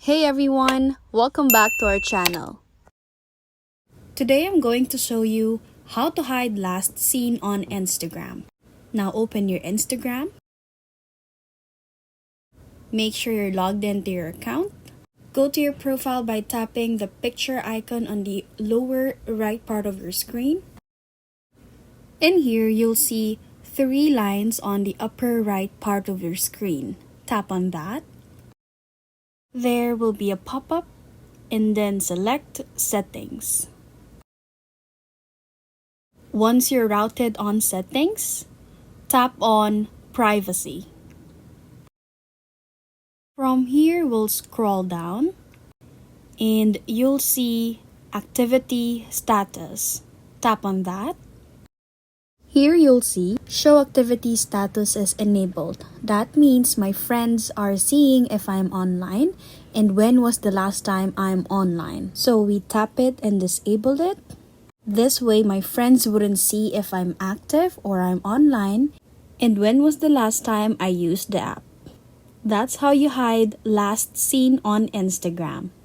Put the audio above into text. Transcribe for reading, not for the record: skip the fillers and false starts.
Hey everyone, welcome back to our channel. Today I'm going to show you how to hide last seen on Instagram. Now open your Instagram. Make sure you're logged into your account. Go to your profile by tapping the picture icon on the lower right part of your screen. In here, you'll see 3 lines on the upper right part of your screen. Tap on that. There will be a pop-up and then select Settings. Once you're routed on Settings, tap on Privacy. From here, we'll scroll down and you'll see Activity Status. Tap on that. Here you'll see Show Activity Status is enabled. That means my friends are seeing if I'm online and when was the last time I'm online. So we tap it and disable it. This way my friends wouldn't see if I'm active or I'm online and when was the last time I used the app. That's how you hide last seen on Instagram.